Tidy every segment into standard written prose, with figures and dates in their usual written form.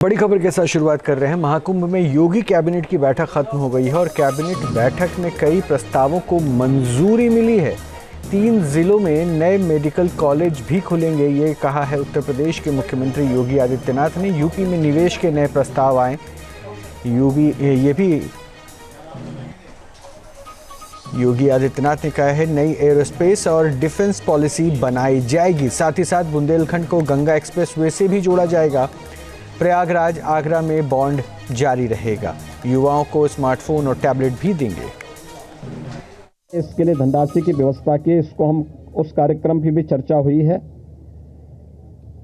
बड़ी खबर के साथ शुरुआत कर रहे हैं। महाकुंभ में योगी कैबिनेट की बैठक खत्म हो गई है और कैबिनेट बैठक में कई प्रस्तावों को मंजूरी मिली है। 3 जिलों में नए मेडिकल कॉलेज भी खुलेंगे, ये कहा है उत्तर प्रदेश के मुख्यमंत्री योगी आदित्यनाथ ने। यूपी में निवेश के नए प्रस्ताव आए। योगी आदित्यनाथ ने कहा है नई एरोस्पेस और डिफेंस पॉलिसी बनाई जाएगी। साथ ही साथ बुंदेलखंड को गंगा एक्सप्रेसवे से भी जोड़ा जाएगा। प्रयागराज आगरा में बॉन्ड जारी रहेगा। युवाओं को स्मार्टफोन और टैबलेट भी देंगे। इसके लिए धनराशि की व्यवस्था की, इसको हम उस कार्यक्रम की भी चर्चा हुई है।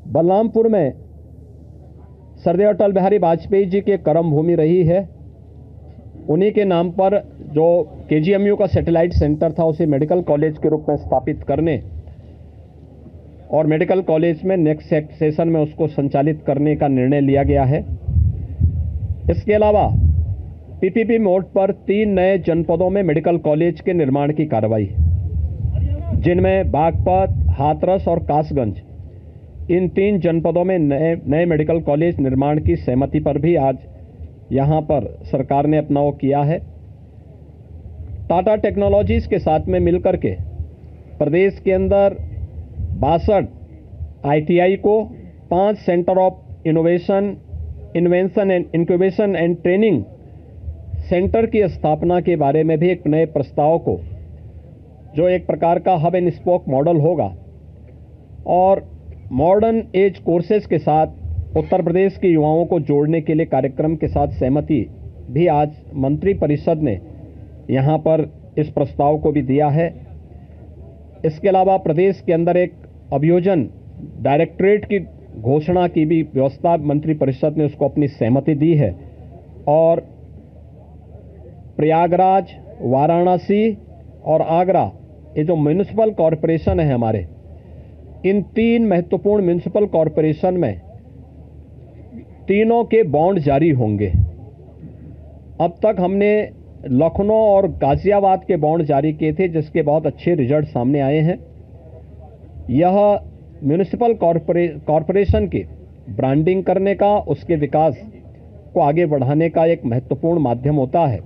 बलरामपुर में सरदेव अटल बिहारी वाजपेयी जी की कर्म भूमि रही है। उन्हीं के नाम पर जो केजीएमयू का सैटेलाइट सेंटर था उसे मेडिकल कॉलेज के रूप में स्थापित करने और मेडिकल कॉलेज में नेक्स्ट सेशन में उसको संचालित करने का निर्णय लिया गया है। इसके अलावा पीपीपी मोड पर 3 नए जनपदों में मेडिकल कॉलेज के निर्माण की कार्रवाई, जिनमें बागपत, हाथरस और कासगंज, इन 3 जनपदों में नए मेडिकल कॉलेज निर्माण की सहमति पर भी आज यहां पर सरकार ने अपना वो किया है। टाटा टेक्नोलॉजीज के साथ में मिलकर के प्रदेश के अंदर 62 आईटीआई को 5 centre of invention and incubation and training centre की स्थापना के बारे में भी एक नए प्रस्ताव को, जो एक प्रकार का हब एंड स्पोक मॉडल होगा और मॉडर्न एज कोर्सेज के साथ उत्तर प्रदेश के युवाओं को जोड़ने के लिए कार्यक्रम के साथ सहमति भी आज मंत्री परिषद ने यहाँ पर इस प्रस्ताव को भी दिया है। इसके अलावा प्रदेश के अंदर एक अभियोजन डायरेक्टरेट की घोषणा की भी व्यवस्था मंत्री परिषद ने उसको अपनी सहमति दी है और प्रयागराज, वाराणसी और आगरा, ये जो म्युनिसिपल कॉरपोरेशन है हमारे, इन 3 महत्वपूर्ण म्युनिसिपल कॉरपोरेशन में तीनों के बॉन्ड जारी होंगे। अब तक हमने लखनऊ और गाजियाबाद के बॉन्ड जारी किए थे, जिसके बहुत अच्छे रिजल्ट सामने आए हैं। यह म्युनिसिपल कॉरपोरेशन की ब्रांडिंग करने का, उसके विकास को आगे बढ़ाने का एक महत्वपूर्ण माध्यम होता है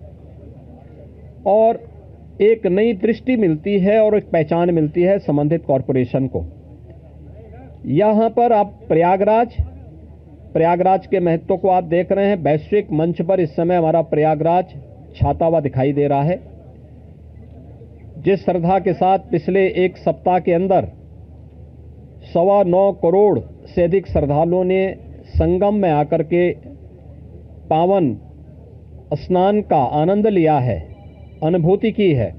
और एक नई दृष्टि मिलती है और एक पहचान मिलती है संबंधित कॉरपोरेशन को। यहाँ पर आप प्रयागराज के महत्व को आप देख रहे हैं। वैश्विक मंच पर इस समय हमारा प्रयागराज छाता हुआ दिखाई दे रहा है। जिस श्रद्धा के साथ पिछले एक सप्ताह के अंदर 9.25 करोड़ से अधिक श्रद्धालुओं ने संगम में आकर के पावन स्नान का आनंद लिया है, अनुभूति की है,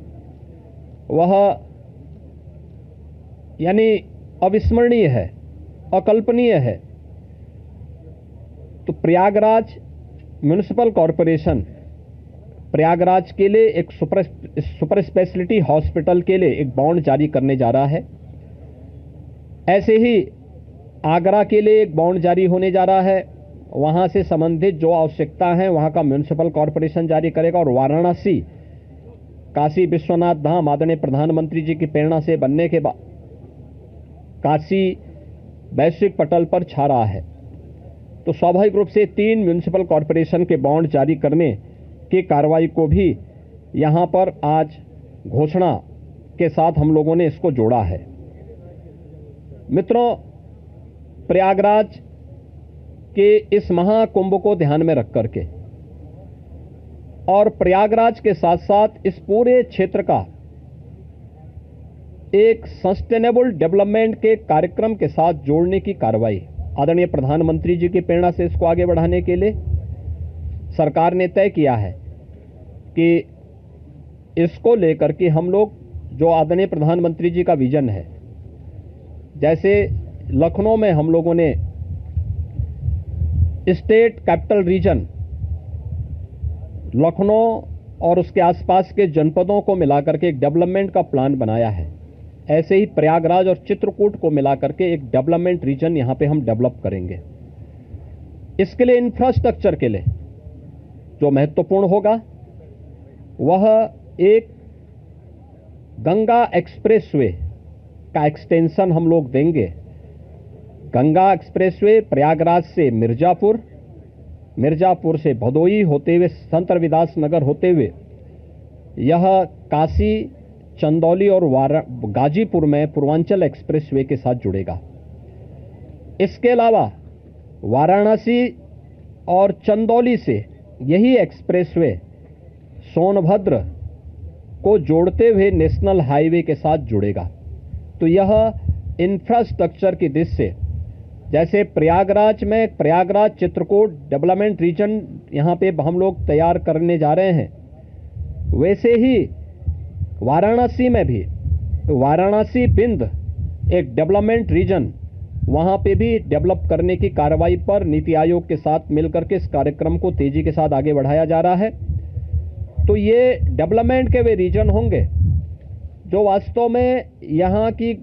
वह यानी अविस्मरणीय है, अकल्पनीय है। तो प्रयागराज म्युनिसिपल कॉरपोरेशन प्रयागराज के लिए एक सुपर स्पेशलिटी हॉस्पिटल के लिए एक बॉन्ड जारी करने जा रहा है। ऐसे ही आगरा के लिए एक बॉन्ड जारी होने जा रहा है। वहां से संबंधित जो आवश्यकता है वहां का म्युनिसिपल कॉरपोरेशन जारी करेगा और वाराणसी काशी विश्वनाथ धाम आदरणीय प्रधानमंत्री जी की प्रेरणा से बनने के बाद काशी वैश्विक पटल पर छा रहा है। तो स्वाभाविक रूप से 3 म्युनिसिपल कॉरपोरेशन के बॉन्ड जारी करने की कार्रवाई को भी यहाँ पर आज घोषणा के साथ हम लोगों ने इसको जोड़ा है। मित्रों, प्रयागराज के इस महाकुंभ को ध्यान में रख करके और प्रयागराज के साथ साथ इस पूरे क्षेत्र का एक सस्टेनेबल डेवलपमेंट के कार्यक्रम के साथ जोड़ने की कार्रवाई आदरणीय प्रधानमंत्री जी की प्रेरणा से इसको आगे बढ़ाने के लिए सरकार ने तय किया है कि इसको लेकर के हम लोग जो आदरणीय प्रधानमंत्री जी का विजन है, जैसे लखनऊ में हम लोगों ने स्टेट कैपिटल रीजन लखनऊ और उसके आसपास के जनपदों को मिलाकर के एक डेवलपमेंट का प्लान बनाया है, ऐसे ही प्रयागराज और चित्रकूट को मिलाकर के एक डेवलपमेंट रीजन यहां पे हम डेवलप करेंगे। इसके लिए इंफ्रास्ट्रक्चर के लिए जो महत्वपूर्ण होगा वह एक गंगा एक्सप्रेसवे का एक्सटेंशन हम लोग देंगे। गंगा एक्सप्रेसवे प्रयागराज से मिर्जापुर मिर्जापुर से भदोई होते हुए संत रविदास नगर होते हुए यह काशी, चंदौली और गाजीपुर में पूर्वांचल एक्सप्रेसवे के साथ जुड़ेगा। इसके अलावा वाराणसी और चंदौली से यही एक्सप्रेसवे सोनभद्र को जोड़ते हुए नेशनल हाईवे के साथ जुड़ेगा। तो यह इंफ्रास्ट्रक्चर की दृष्टि से, जैसे प्रयागराज में प्रयागराज चित्रकूट डेवलपमेंट रीजन यहाँ पे हम लोग तैयार करने जा रहे हैं, वैसे ही वाराणसी में भी वाराणसी बिंद एक डेवलपमेंट रीजन वहाँ पे भी डेवलप करने की कार्रवाई पर नीति आयोग के साथ मिलकर के इस कार्यक्रम को तेजी के साथ आगे बढ़ाया जा रहा है। तो ये डेवलपमेंट के वे रीजन होंगे जो वास्तव में यहाँ की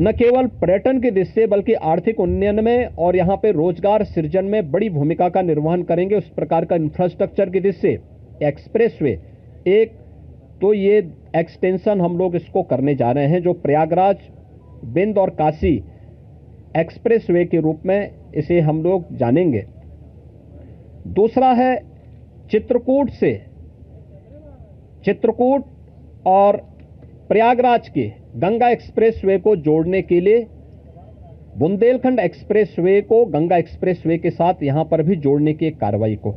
न केवल पर्यटन की दृष्टि से बल्कि आर्थिक उन्नयन में और यहाँ पे रोजगार सृजन में बड़ी भूमिका का निर्वहन करेंगे। उस प्रकार का इंफ्रास्ट्रक्चर की दृष्टि से एक्सप्रेसवे एक, तो ये एक्सटेंशन हम लोग इसको करने जा रहे हैं जो प्रयागराज, बिंद और काशी एक्सप्रेसवे के रूप में इसे हम लोग जानेंगे। दूसरा है चित्रकूट और प्रयागराज के गंगा एक्सप्रेसवे को जोड़ने के लिए बुंदेलखंड एक्सप्रेसवे को गंगा एक्सप्रेसवे के साथ यहां पर भी जोड़ने की एक कार्रवाई को